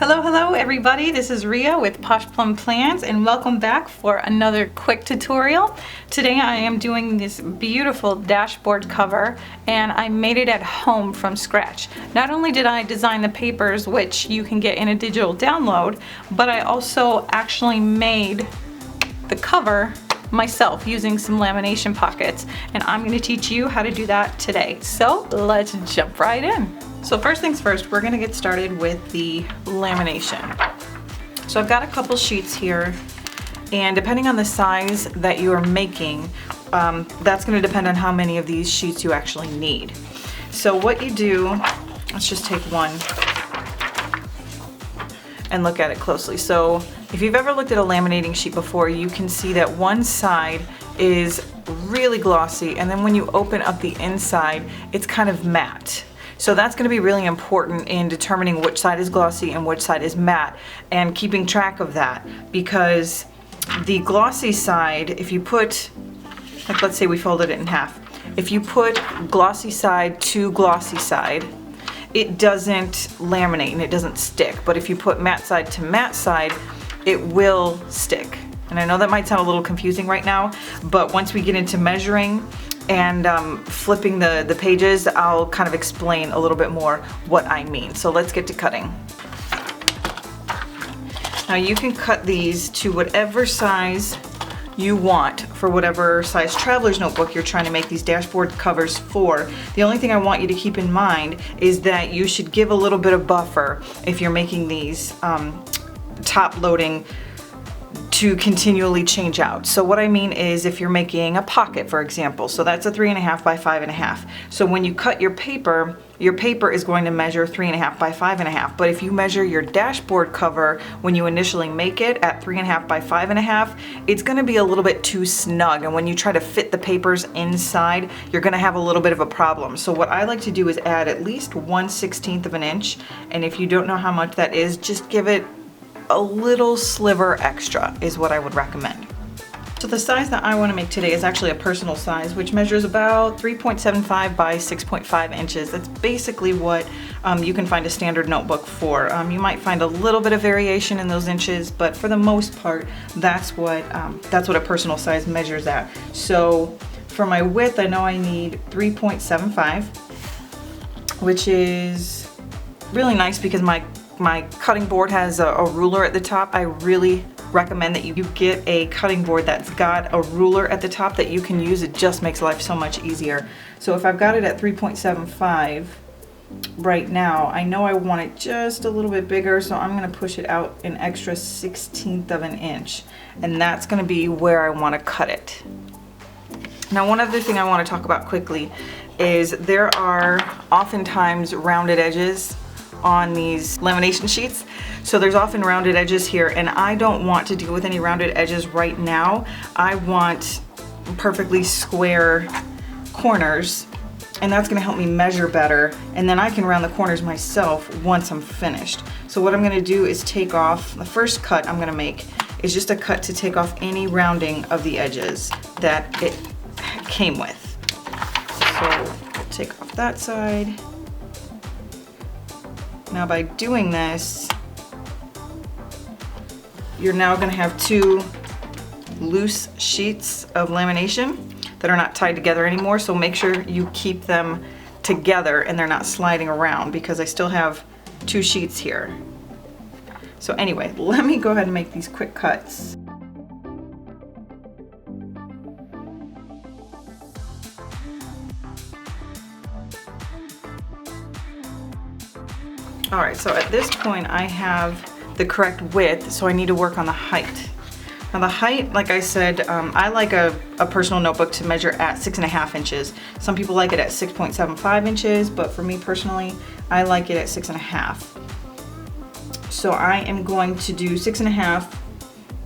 Hello everybody, this is Ria with Posh Plum Plans and welcome back for another quick tutorial. Today I am doing this beautiful dashboard cover and I made it at home from scratch. Not only did I design the papers, which you can get in a digital download, but I also actually made the cover myself using some lamination pockets, and I'm going to teach you how to do that today. So let's jump right in. So first things first, we're going to get started with the lamination. So I've got a couple sheets here, and depending on the size that you are making, that's going to depend on how many of these sheets you actually need. So what you do, let's just take one and look at it closely. So if you've ever looked at a laminating sheet before, you can see that one side is really glossy, and then when you open up the inside, it's kind of matte. So that's going to be really important in determining which side is glossy and which side is matte, and keeping track of that, because the glossy side, if you put, like let's say we folded it in half, if you put glossy side to glossy side, it doesn't laminate and it doesn't stick. But if you put matte side to matte side, it will stick. And I know that might sound a little confusing right now, but once we get into measuring and flipping the pages, I'll kind of explain a little bit more what I mean. So let's get to cutting. Now you can cut these to whatever size you want for whatever size traveler's notebook you're trying to make these dashboard covers for. The only thing I want you to keep in mind is that you should give a little bit of buffer if you're making these top loading to continually change out. So what I mean is if you're making a pocket, for example, so that's a 3.5 by 5.5. So when you cut your paper is going to measure 3.5 by 5.5. But if you measure your dashboard cover when you initially make it at 3.5 by 5.5, it's going to be a little bit too snug. And when you try to fit the papers inside, you're going to have a little bit of a problem. So what I like to do is add at least 1/16 of an inch. And if you don't know how much that is, just give it a little sliver extra is what I would recommend. So the size that I want to make today is actually a personal size, which measures about 3.75 by 6.5 inches. That's basically what you can find a standard notebook for. You might find a little bit of variation in those inches, but for the most part, that's what a personal size measures at. So for my width, I know I need 3.75, which is really nice because my cutting board has a ruler at the top. I really recommend that you get a cutting board that's got a ruler at the top that you can use. It just makes life so much easier. So if I've got it at 3.75 right now, I know I want it just a little bit bigger, so I'm going to push it out an extra 1/16 of an inch, and that's going to be where I want to cut it. Now, one other thing I want to talk about quickly is there are oftentimes rounded edges on these lamination sheets. So there's often rounded edges here, and I don't want to deal with any rounded edges right now. I want perfectly square corners, and that's going to help me measure better, and then I can round the corners myself once I'm finished. So what I'm going to do is take off, the first cut I'm going to make is just a cut to take off any rounding of the edges that it came with. So take off that side. Now by doing this, you're now going to have two loose sheets of lamination that are not tied together anymore, so make sure you keep them together and they're not sliding around, because I still have two sheets here. So anyway, let me go ahead and make these quick cuts. Alright, so at this point I have the correct width, so I need to work on the height. Now the height, like I said, I like a personal notebook to measure at 6.5 inches. Some people like it at 6.75 inches, but for me personally, I like it at 6.5. So I am going to do 6.5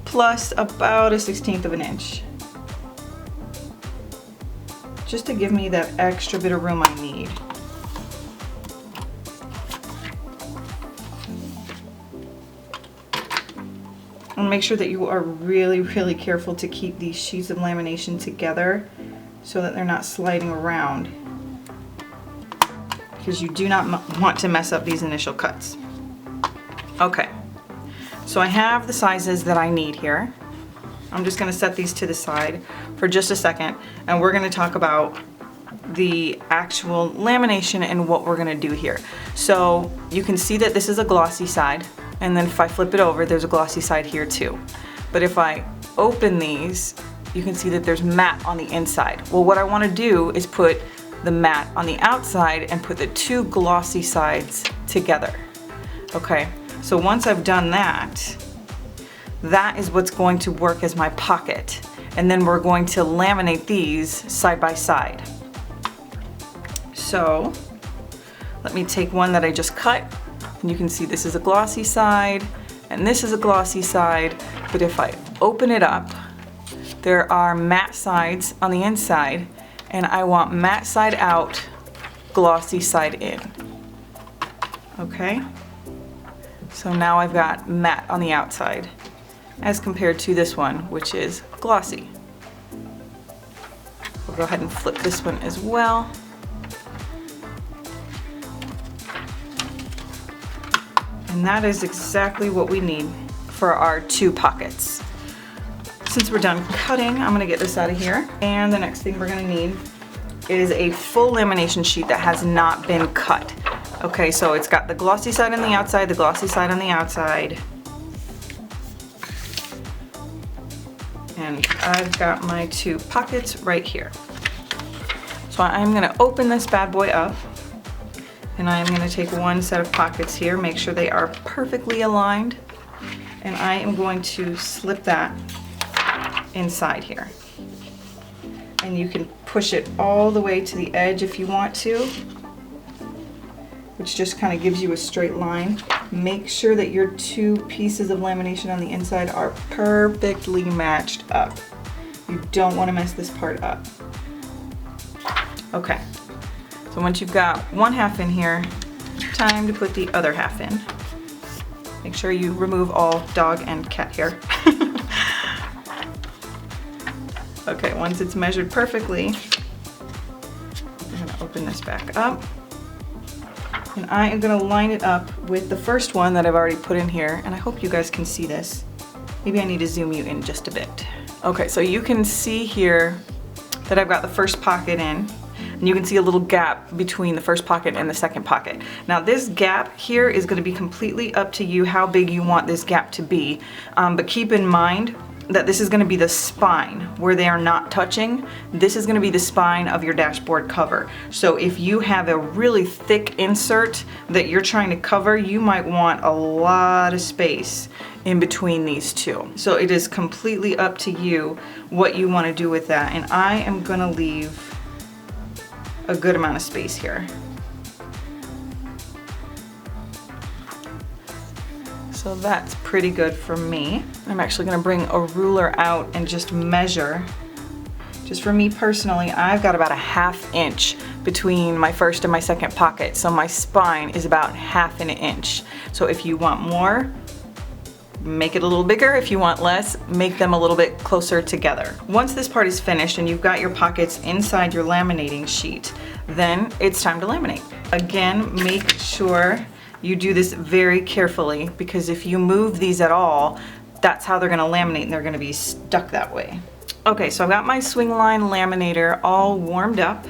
plus about a 1/16 of an inch, just to give me that extra bit of room I need. And make sure that you are really, really careful to keep these sheets of lamination together so that they're not sliding around, because you do not want to mess up these initial cuts. Okay, so I have the sizes that I need here. I'm just gonna set these to the side for just a second, and we're gonna talk about the actual lamination and what we're gonna do here. So you can see that this is a glossy side, and then if I flip it over, there's a glossy side here too. But if I open these, you can see that there's matte on the inside. Well, what I wanna do is put the matte on the outside and put the two glossy sides together. Okay, so once I've done that, that is what's going to work as my pocket. And then we're going to laminate these side by side. So let me take one that I just cut, and you can see this is a glossy side and this is a glossy side, but if I open it up, there are matte sides on the inside, and I want matte side out, glossy side in. Okay, so now I've got matte on the outside as compared to this one, which is glossy. We'll go ahead and flip this one as well. And that is exactly what we need for our two pockets. Since we're done cutting, I'm gonna get this out of here. And the next thing we're gonna need is a full lamination sheet that has not been cut. Okay, so it's got the glossy side on the outside, the glossy side on the outside. And I've got my two pockets right here. So I'm gonna open this bad boy up, and I'm gonna take one set of pockets here, make sure they are perfectly aligned, and I am going to slip that inside here. And you can push it all the way to the edge if you want to, which just kind of gives you a straight line. Make sure that your two pieces of lamination on the inside are perfectly matched up. You don't want to mess this part up. Okay, so once you've got one half in here, time to put the other half in. Make sure you remove all dog and cat hair. Okay, once it's measured perfectly, I'm gonna open this back up. And I am gonna line it up with the first one that I've already put in here, and I hope you guys can see this. Maybe I need to zoom you in just a bit. Okay, so you can see here that I've got the first pocket in, and you can see a little gap between the first pocket and the second pocket. Now this gap here is gonna be completely up to you how big you want this gap to be, but keep in mind that this is going to be the spine where they are not touching. This is going to be the spine of your dashboard cover. So if you have a really thick insert that you're trying to cover, you might want a lot of space in between these two. So it is completely up to you what you want to do with that. And I am going to leave a good amount of space here. So that's pretty good for me. I'm actually gonna bring a ruler out and just measure. Just for me personally, I've got about a 1/2 inch between my first and my second pocket. So my spine is about 1/2 inch. So if you want more, make it a little bigger. If you want less, make them a little bit closer together. Once this part is finished and you've got your pockets inside your laminating sheet, then it's time to laminate. Again, make sure you do this very carefully, because if you move these at all, that's how they're gonna laminate, and they're gonna be stuck that way. Okay, so I've got my swing line laminator all warmed up,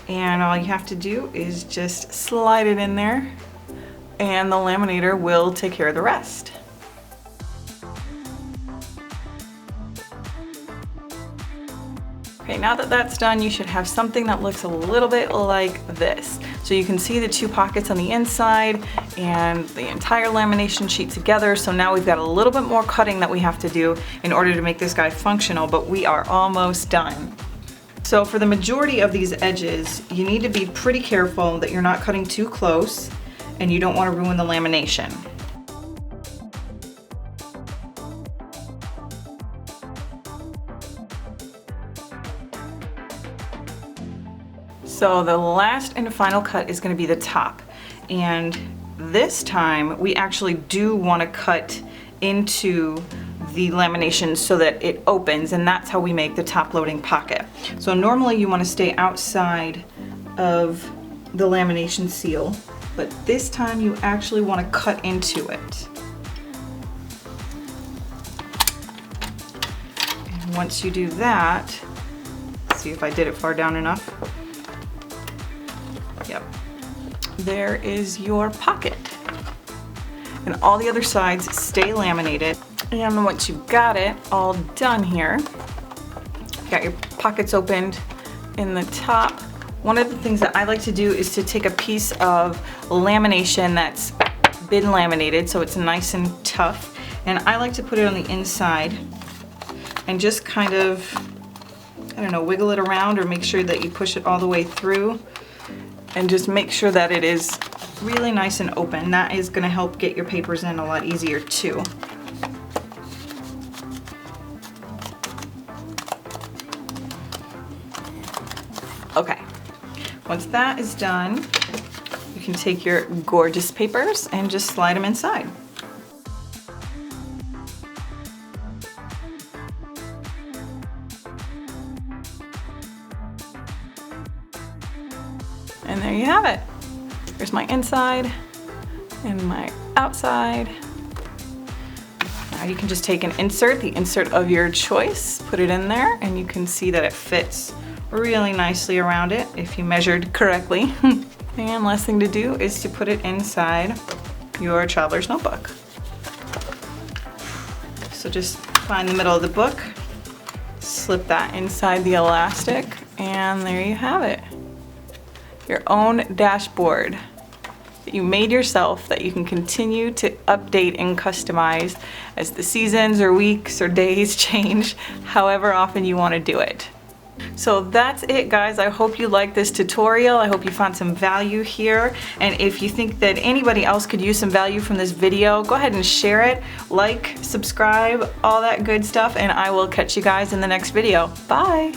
and all you have to do is just slide it in there, and the laminator will take care of the rest. Okay, now that that's done, you should have something that looks a little bit like this. So you can see the two pockets on the inside and the entire lamination sheet together. So now we've got a little bit more cutting that we have to do in order to make this guy functional, but we are almost done. So for the majority of these edges, you need to be pretty careful that you're not cutting too close and you don't want to ruin the lamination. So the last and final cut is going to be the top, and this time we actually do want to cut into the lamination so that it opens, and that's how we make the top loading pocket. So normally you want to stay outside of the lamination seal, but this time you actually want to cut into it. And once you do that, see if I did it far down enough. Yep. There is your pocket. And all the other sides stay laminated. And once you've got it all done here, you got your pockets opened in the top. One of the things that I like to do is to take a piece of lamination that's been laminated so it's nice and tough, and I like to put it on the inside and just kind of, I don't know, wiggle it around or make sure that you push it all the way through and just make sure that it is really nice and open. That is going to help get your papers in a lot easier too. Okay, once that is done, you can take your gorgeous papers and just slide them inside. And there you have it. Here's my inside and my outside. Now you can just take an insert, the insert of your choice, put it in there, and you can see that it fits really nicely around it if you measured correctly. And last thing to do is to put it inside your traveler's notebook. So just find the middle of the book, slip that inside the elastic, and there you have it. Your own dashboard that you made yourself that you can continue to update and customize as the seasons or weeks or days change, however often you want to do it. So that's it, guys. I hope you liked this tutorial. I hope you found some value here. And if you think that anybody else could use some value from this video, go ahead and share it, like, subscribe, all that good stuff, and I will catch you guys in the next video. Bye.